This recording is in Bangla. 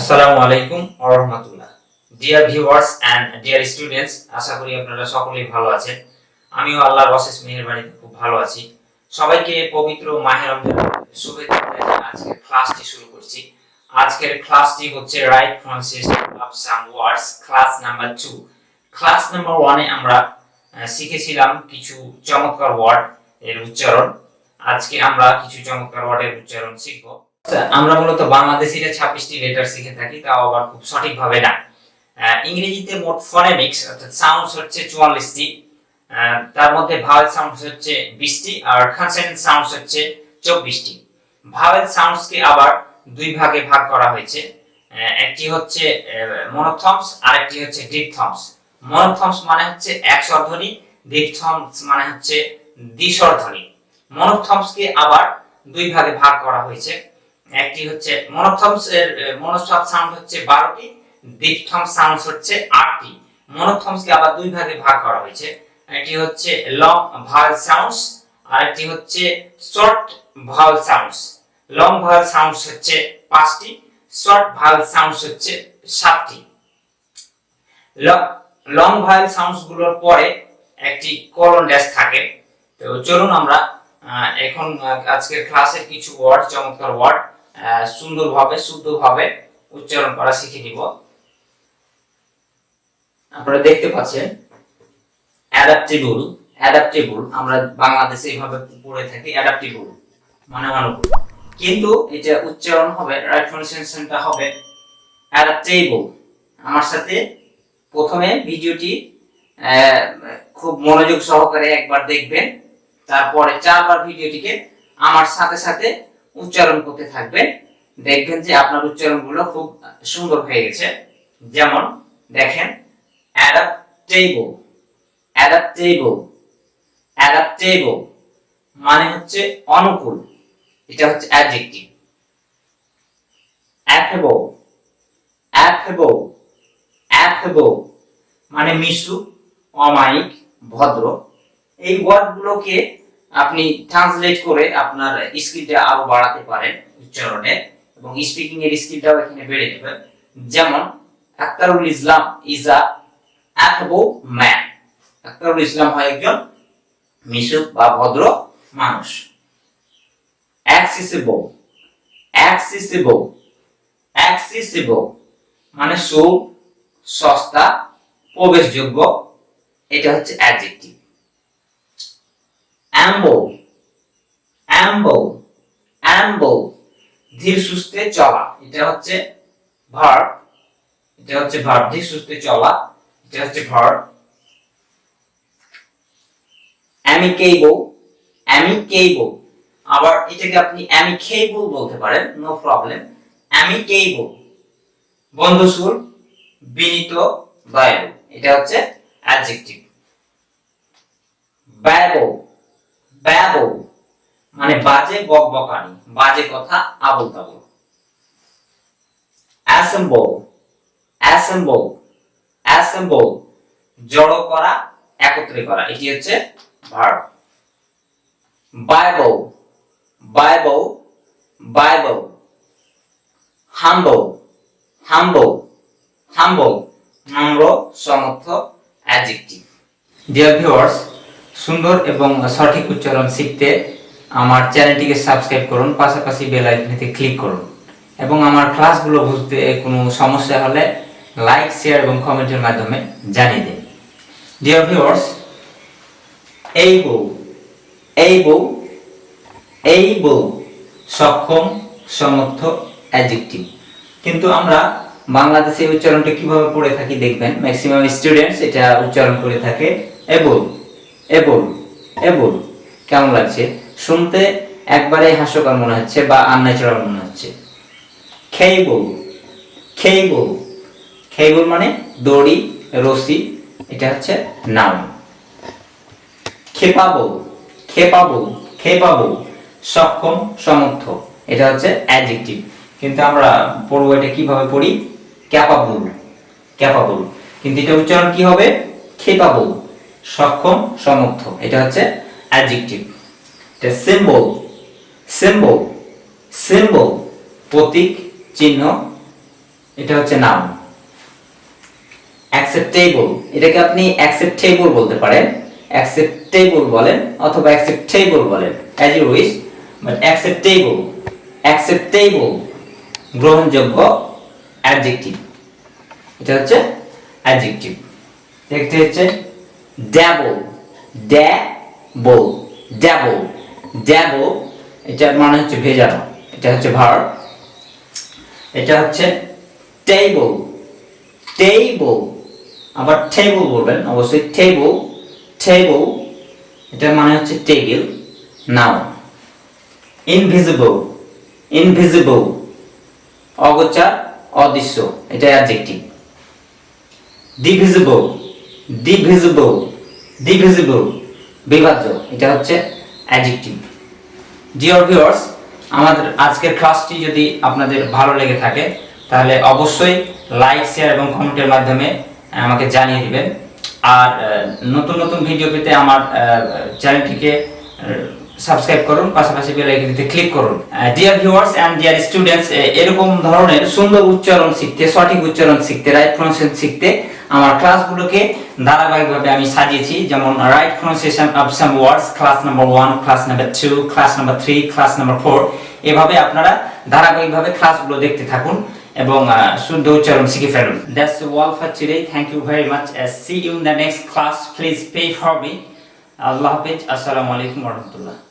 আসসালামু আলাইকুম ওয়া রাহমাতুল্লাহ। Dear viewers and dear students, আশা করি আপনারা সকলেই ভালো আছেন। আমিও আল্লাহর অশেষ মেহেরবানিতে খুব ভালো আছি। সবাইকে পবিত্র মাহে রমজানের শুভেচ্ছা জানিয়ে আজকের ক্লাসটি শুরু করছি। আজকের ক্লাসটি হচ্ছে right pronunciation of some words, class number 2। Class number 1 এ আমরা শিখেছিলাম কিছু চমৎকার ওয়ার্ড এর উচ্চারণ। আজকে আমরা কিছু চমৎকার ওয়ার্ডের উচ্চারণ শিখব। আমরা মূলত বাংলাদেশিরা 26টি লেটার শিখে থাকি, তাও আবার খুব সঠিকভাবে না। ইংরেজিতে মোট ফনেমিক্স অর্থাৎ সাউন্ডস হচ্ছে 44টি। তার মধ্যে ভাওয়েল সাউন্ডস হচ্ছে 20টি আর কনসোনেন্ট সাউন্ডস হচ্ছে 24টি। ভাওয়েল সাউন্ডসকে আবার দুই ভাগে ভাগ করা হয়েছে। একটি হচ্ছে মনোথমস আর একটি হচ্ছে ডিপথমস। মনোথমস মানে হচ্ছে একস্বরধ্বনি, ডিপথমস মানে হচ্ছে দ্বিস্বরধ্বনি। মনোথমসকে আবার দুই ভাগে ভাগ করা হয়েছে। একটি হচ্ছে মনোথমস এর মনোসব সাউন্ড হচ্ছে 12টি, ডিপথমস সাউন্ড হচ্ছে 8টি। মনোথমসকে আবার দুই ভাগে ভাগ করা হয়েছে। একটি হচ্ছে লং ভাওয়েল সাউন্ডস আর একটি হচ্ছে short vowel sounds. Long vowel sounds হচ্ছে 5টি, শর্ট ভাওয়েল সাউন্ডস হচ্ছে 7টি। লং ভাওয়েল সাউন্ডস গুলোর পরে একটি কোলন ড্যাশ থাকে। তো চলুন আমরা এখন আজকের ক্লাসের কিছু ওয়ার্ড, চমৎকার ওয়ার্ড সুন্দরভাবে শুদ্ধভাবে উচ্চারণ করা শিখে নিব। আপনারা দেখতে পাচ্ছেন অ্যাডাপ্টেবল। অ্যাডাপ্টেবল আমরা বাংলাদেশে এইভাবে পড়ে থাকি, অ্যাডাপ্টেবল মানে অনুকূল, কিন্তু এটা উচ্চারণ হবে, রাইট প্রনাউন্সিয়েশনটা হবে অ্যাডাপ্টেবল। আমার সাথে প্রথমে ভিডিওটি খুব মনোযোগ সহকারে একবার দেখবেন, তারপরে 4 বার ভিডিওটিকে আমার সাথে সাথে উচ্চারণ করতে থাকবেন। দেখবেন যে আপনার উচ্চারণগুলো খুব সুন্দর হয়ে গেছে। যেমন দেখেন, অ্যাডাপ্টেবল, অ্যাডাপ্টেবল, অ্যাডাপ্টেবল মানে হচ্ছে অনুকূল, এটা হচ্ছে অ্যাডজেক্টিভ। অ্যাফেবল, অ্যাফেবল, অ্যাফেবল মানে মিশুক, অমায়িক, ভদ্র। এই ওয়ার্ডগুলোকে আপনি ট্রান্সলেট করে আপনার স্কিলটা আরো বাড়াতে পারেন উচ্চারণে, এবং স্পিকিং এর স্কিলটাও এখানে বেড়ে যাবে। যেমন আক্তারুল ইসলাম ইজ আ অ্যাফেবল ম্যান। আক্তারুল ইসলাম হয় একজন মিশুক বা ভদ্র মানুষ। অ্যাক্সেসিবল, অ্যাক্সেসিবল, অ্যাক্সেসিবল মানে সস্তা, প্রবেশযোগ্য, এটা হচ্ছে অ্যাডজেক্টিভ। অ্যাম্বল, অ্যাম্বল, অ্যাম্বল ধীর সুস্থে চলা, এটা হচ্ছে ভার্ব, এটা হচ্ছে ভার্ব, ধীর সুস্থে চলা, এটা হচ্ছে ভার্ব। অ্যামিকেবল, অ্যামিকেবল আবার এটাকে আপনি অ্যামিকেবল বলতে পারেন, নো প্রবলেম। অ্যামিকেবল বন্ধুসুর, বিনীত, দয়ালু, এটা হচ্ছে অ্যাডজেক্টিভ। ব্যাবল, ব্যাবল মানে বাজে বকবকানি, বাজে কথা, আবোল তাবোল। অ্যাসেম্বল, অ্যাসেম্বল, অ্যাসেম্বল জড়ো করা, একত্রে করা, এটি হচ্ছে verb. Bible, Bible, Bible. Humble, humble, humble নম্র, সমর্থ, অ্যাডজেক্টিভ। ডিয়ার ভিউয়ার্স, সুন্দর এবং সঠিক উচ্চারণ শিখতে আমার চ্যানেলটিকে সাবস্ক্রাইব করুন, পাশাপাশি বেল আইকনেতে ক্লিক করুন, এবং আমার ক্লাসগুলো বুঝতে কোনো সমস্যা হলে লাইক, শেয়ার এবং কমেন্টের মাধ্যমে জানিয়ে দিন। Dear viewers, able, able, able সক্ষম, সমর্থ, অ্যাডজেক্টিভ। কিন্তু আমরা বাংলাদেশে উচ্চারণটা কিভাবে পড়ে থাকি দেখবেন, ম্যাক্সিমাম স্টুডেন্টস এটা উচ্চারণ করে থাকে এবল, এবল, এবল। কেমন লাগছে শুনতে? একবারে হাস্যকর মনে হচ্ছে বা আনন্যাচারাল মনে হচ্ছে। খেইবল, খেইবল, খেইবল মানে দড়ি, রশি, এটা হচ্ছে নাউন। খেপাবল, খেপাবল, খেপাবল সক্ষম, সমর্থ, এটা হচ্ছে অ্যাডজেক্টিভ। কিন্তু আমরা পড়বো এটা কিভাবে পড়ি, ক্যাপাবল, ক্যাপাবল, কিন্তু এটা উচ্চারণ কি হবে, খেপাবল, সক্ষম, সমর্থ, এটা হচ্ছে অ্যাডজেক্টিভ। এটা সিম্বল, সিম্বল, সিম্বল প্রতীক, চিহ্ন, এটা হচ্ছে নাউন। অ্যাকসেপ্টেবল, এটাকে আপনি অ্যাকসেপ্টেবল বলতে পারেন, অ্যাকসেপ্টেবল বলেন অথবা অ্যাকসেপ্টেবল বলেন, as you wish, but acceptable, acceptable গ্রহণযোগ্য অ্যাডজেক্টিভ, এটা হচ্ছে অ্যাডজেক্টিভ। দেখতে হচ্ছে ড্যাবল, ড্যাবল, ড্যাবল, ড্যাবল, এটার মানে হচ্ছে ভেজানো, এটা হচ্ছে ভার্ব। এটা হচ্ছে টেবল, টেবল, আবার টেবল বলবেন অবশ্যই, টেবল, টেবল, এটার মানে হচ্ছে টেবিল, নাউন। ইনভিজিবল, ইনভিজিবল অগোচর, অদৃশ্য, এটা অ্যাডজেক্টিভ। ডিভিজিবল, ডিভিজিবল, ডিভিজিবল বিভাজ্য, এটা হচ্ছে অ্যাডজেক্টিভ। ডিয়ার ভিউয়ার্স, আমাদের আজকের ক্লাসটি যদি আপনাদের ভালো লেগে থাকে তাহলে অবশ্যই লাইক, শেয়ার এবং কমেন্টের মাধ্যমে আমাকে জানিয়ে দিবেন। আর নতুন নতুন ভিডিও পেতে আমার চ্যানেলটিকে সাবস্ক্রাইব করুন, পাশাপাশি বেল আইকনটিতে ক্লিক করুন। Dear viewers and dear students, এরকম ধরনের সুন্দর উচ্চারণ শিখতে, সঠিক উচ্চারণ শিখতে, রাইট প্রনাউন্সিয়েশন শিখতে আমার ক্লাসগুলোকে ধারাবাহিকভাবে আমি সাজিয়েছি। যেমন right pronunciation of some words, class number 1, class number 2, class number 3, class number 4, এভাবে আপনারা ধারাবাহিকভাবে ক্লাসগুলো দেখতে থাকুন এবং শুদ্ধ উচ্চারণ শিখে ফেলুন। That's all for today. Thank you very much. See you in the next class. Please pray for me. আল্লাহ হাফেজ। আসসালামু আলাইকুম ওয়া রাহমাতুল্লাহ।